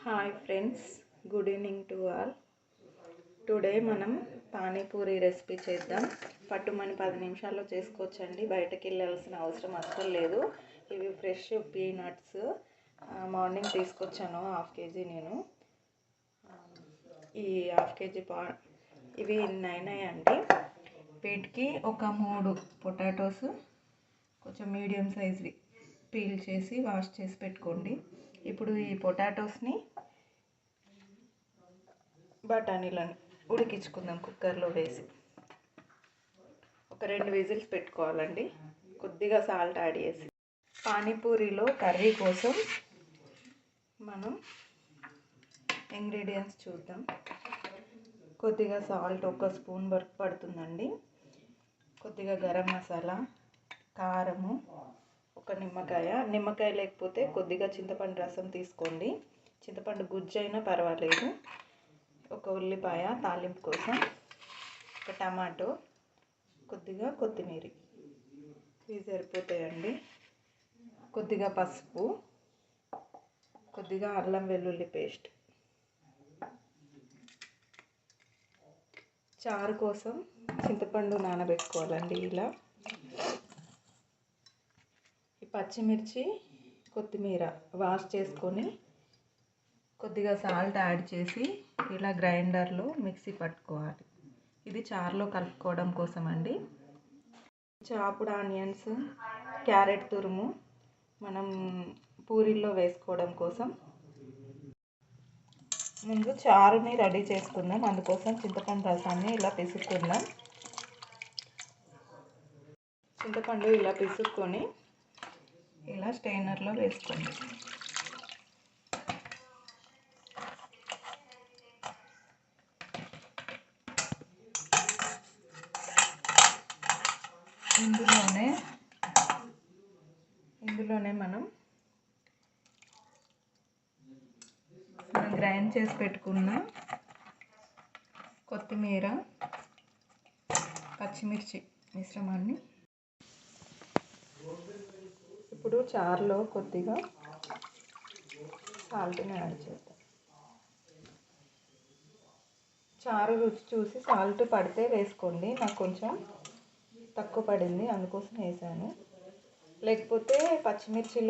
Hi friends, good evening to all. Today మనం panipuri recipe చేద్దాం. పట్టుమని 10 నిమిషాల్లో చేసుకోవచ్చండి. బయటకు వెళ్ళాల్సిన అవసరం అస్సలు లేదు. ఇవి ఫ్రెష్ పీనట్స్ మార్నింగ్ తీసుకొచ్చాను, హాఫ్ కేజీ. నేను ఈ హాఫ్ కేజీ ఇవి అయినాయండి. వీటికి ఒక 3 పొటాటోస్ కొంచెం మీడియం సైజ్వి పీల్ చేసి వాష్ చేసి పెట్టుకోండి. ఇప్పుడు ఈ పొటాటోస్ని బఠానీలను ఉడికించుకుందాం. కుక్కర్లో వేసి ఒక 2 విజిల్స్ పెట్టుకోవాలండి. కొద్దిగా సాల్ట్ యాడ్ చేసి. పానీపూరిలో కర్రీ కోసం మనం ఇంగ్రీడియంట్స్ చూద్దాం. కొద్దిగా సాల్ట్, 1 స్పూన్ వరకు పడుతుందండి. కొద్దిగా గరం మసాలా, కారము, ఒక నిమ్మకాయ లేకపోతే కొద్దిగా చింతపండు రసం తీసుకోండి. చింతపండు గుజ్జు అయినా పర్వాలేదు. ఒక ఉల్లిపాయ తాలింపు కోసం, ఒక టమాటో, కొద్దిగా కొత్తిమీర, ఇవి సరిపోతాయండి. కొద్దిగా పసుపు, కొద్దిగా అల్లం వెల్లుల్లి పేస్ట్. చారు కోసం చింతపండు నానబెట్టుకోవాలండి. ఇలా పచ్చిమిర్చి, కొత్తిమీర వాష్ చేసుకొని కొద్దిగా సాల్ట్ యాడ్ చేసి ఇలా గ్రైండర్లో మిక్సీ పట్టుకోవాలి. ఇది చారులో కలుపుకోవడం కోసం అండి. చాపుడ్ ఆనియన్స్, క్యారెట్ తురుము మనం పూరీల్లో వేసుకోవడం కోసం. ముందు చారుని రెడీ చేసుకుందాం. అందుకోసం చింతపండు రసాన్ని ఇలా పిసుక్కుందాం. చింతపండు ఇలా పిసుక్కొని ఇలా స్టెయినర్లో వేసుకోండి. ఇందులోనే మనం గ్రైండ్ చేసి పెట్టుకున్న కొత్తిమీర, పచ్చిమిర్చి మిశ్రమాన్ని ఇప్పుడు చారులో కొద్దిగా సాల్ట్ని యాడ్ చేద్దాం. చారు రుచి చూసి సాల్ట్ పడితే వేసుకోండి. నాకు కొంచెం తక్కువ పడింది, అందుకోసం వేసాను. లేకపోతే పచ్చిమిర్చి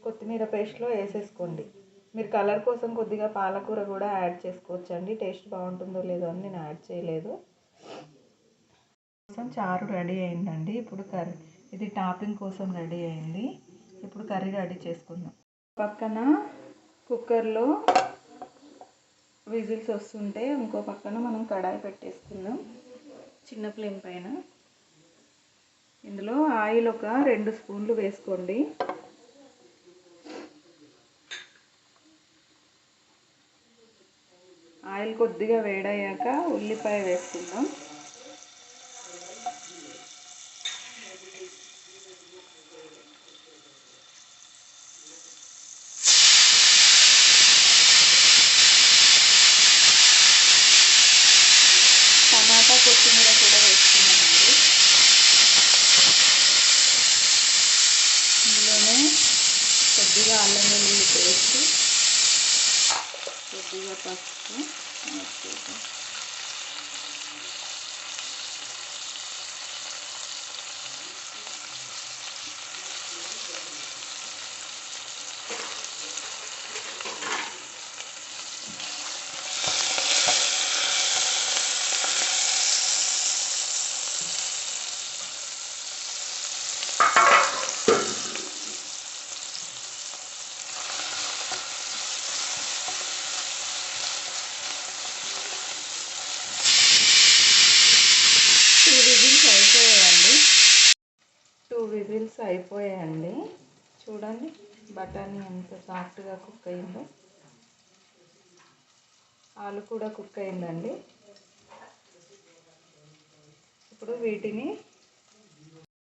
కొత్తిమీర పేస్ట్లో వేసేసుకోండి. మీరు కలర్ కోసం కొద్దిగా పాలకూర కూడా యాడ్ చేసుకోవచ్చండి. టేస్ట్ బాగుంటుందో లేదో అని నేను యాడ్ చేయలేదు. చారు రెడీ అయిందండి. ఇప్పుడు ఇది టాపింగ్ కోసం రెడీ అయింది. ఇప్పుడు కర్రీ రెడీ చేసుకుందాం. పక్కన కుక్కర్లో విజిల్స్ వస్తుంటే ఇంకో పక్కన మనం కడాయి పెట్టేసుకుందాం చిన్న ఫ్లేమ్ పైన. ఇందులో ఆయిల్ ఒక 2 స్పూన్లు వేసుకోండి. ఆయిల్ కొద్దిగా వేడయ్యాక ఉల్లిపాయ వేసుకుందాం. టమాటా, కొత్తిమీర కూడా వేసుకున్నామండి. ఇందులోనే కొద్దిగా అల్లం వెల్లుల్లి పేస్ట్, కొద్దిగా పసుపు వేసుకుంటాం. టూ విజిల్స్ అయిపోయాయండి. చూడండి బఠానీ ఎంత సాఫ్ట్గా కుక్ అయిందో. ఆలు కూడా కుక్ అయిందండి. ఇప్పుడు వీటిని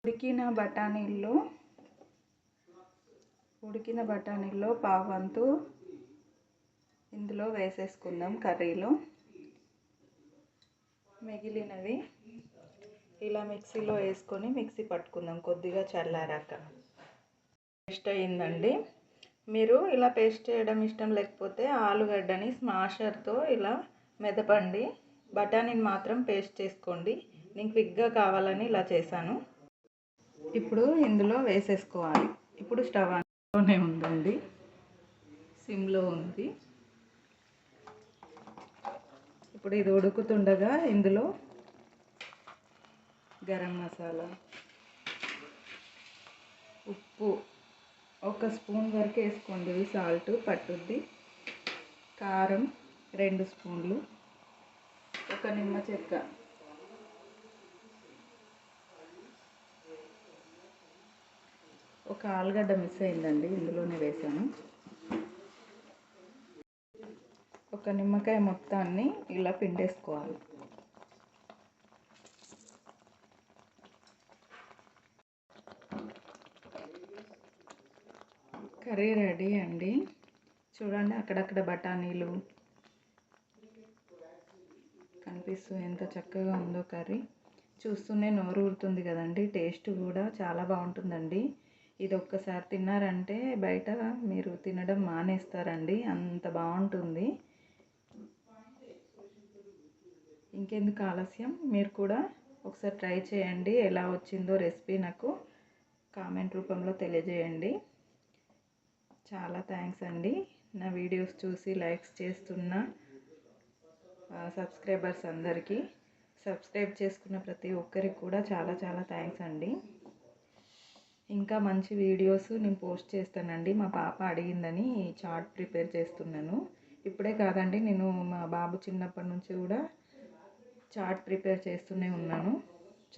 ఉడికిన బఠానీల్లో పావంతు ఇందులో వేసేసుకుందాం. కర్రీలో మిగిలినవి ఇలా మిక్సీలో వేసుకొని మిక్సీ పట్టుకుందాం కొద్దిగా చల్లారాక. పేస్ట్ అయిందండి. మీరు ఇలా పేస్ట్ చేయడం ఇష్టం లేకపోతే ఆలుగడ్డని స్మాషర్తో ఇలా మెదపండి. బఠానీని మాత్రం పేస్ట్ చేసుకోండి. నేను క్విక్గా కావాలని ఇలా చేశాను. ఇప్పుడు ఇందులో వేసేసుకోవాలి. ఇప్పుడు స్టవ్ ఆన్లోనే ఉందండి, సిమ్లో ఉంది. ఇప్పుడు ఇది ఉడుకుతుండగా ఇందులో గరం మసాలా, ఉప్పు 1 స్పూన్ వరకు వేసుకోండి, సాల్ట్ పట్టుద్ది. కారం 2 స్పూన్లు, 1 నిమ్మ చెక్క, ఒక ఆలుగడ్డ మిస్ అయిందండి, ఇందులోనే వేసాను. 1 నిమ్మకాయ మొత్తాన్ని ఇలా పిండేసుకోవాలి. కర్రీ రెడీ అండి. చూడండి, అక్కడక్కడ బఠానీలు కనిపిస్తూ ఎంత చక్కగా ఉందో కర్రీ. చూస్తూనే నోరు ఊరుతుంది కదండి. టేస్ట్ కూడా చాలా బాగుంటుందండి. ఇది ఒక్కసారి తిన్నారంటే బయట మీరు తినడం మానేస్తారండి, అంత బాగుంటుంది. ఇంకెందుకు ఆలస్యం, మీరు కూడా ఒకసారి ట్రై చేయండి. ఎలా వచ్చిందో రెసిపీ నాకు కామెంట్ రూపంలో తెలియజేయండి. చాలా థ్యాంక్స్ అండి. నా వీడియోస్ చూసి లైక్స్ చేస్తున్న సబ్స్క్రైబర్స్ అందరికీ, సబ్స్క్రైబ్ చేసుకున్న ప్రతి ఒక్కరికి కూడా చాలా చాలా థ్యాంక్స్ అండి. ఇంకా మంచి వీడియోస్ నేను పోస్ట్ చేస్తానండి. మా పాప అడిగిందని చాట్ ప్రిపేర్ చేస్తున్నాను. ఇప్పుడే కాదండి, నేను మా బాబు చిన్నప్పటి నుంచి కూడా చాట్ ప్రిపేర్ చేస్తూనే ఉన్నాను.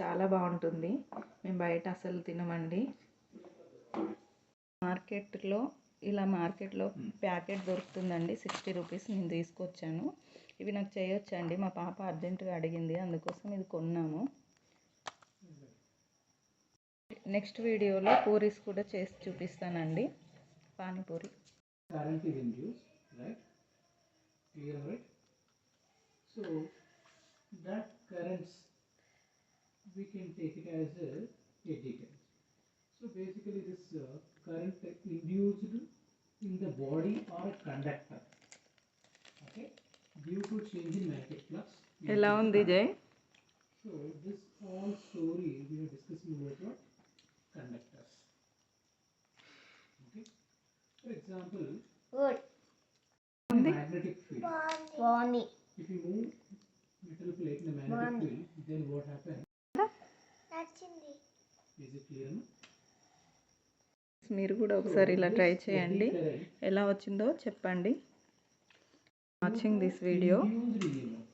చాలా బాగుంటుంది. మేము బయట అసలు తినమండి. మార్కెట్లో ప్యాకెట్ దొరుకుతుందండి, 60 రూపీస్. నేను తీసుకొచ్చాను. ఇవి నాకు చేయొచ్చండి, మా పాప అర్జెంటుగా అడిగింది, అందుకోసం ఇది కొన్నాము. నెక్స్ట్ వీడియోలో పూరీస్ కూడా చేసి చూపిస్తానండి, panipuri. Current is induced, right? Clear, right? So that currents we can take it as a current. So basically this current induced in the body or a conductor, okay, due to change in magnetic flux. ఎలా ఉంది జై? So this all story we are discussing about what? Conductors. Okay. For example, Good. magnetic field. Bonnie. If you move metal plate in a magnetic field, then what happens? Is it clear? మీరు కూడా ఒకసారి ఇలా try చేయండి, ఎలా వచ్చిందో చెప్పండి. Watching this video. Induced EMF.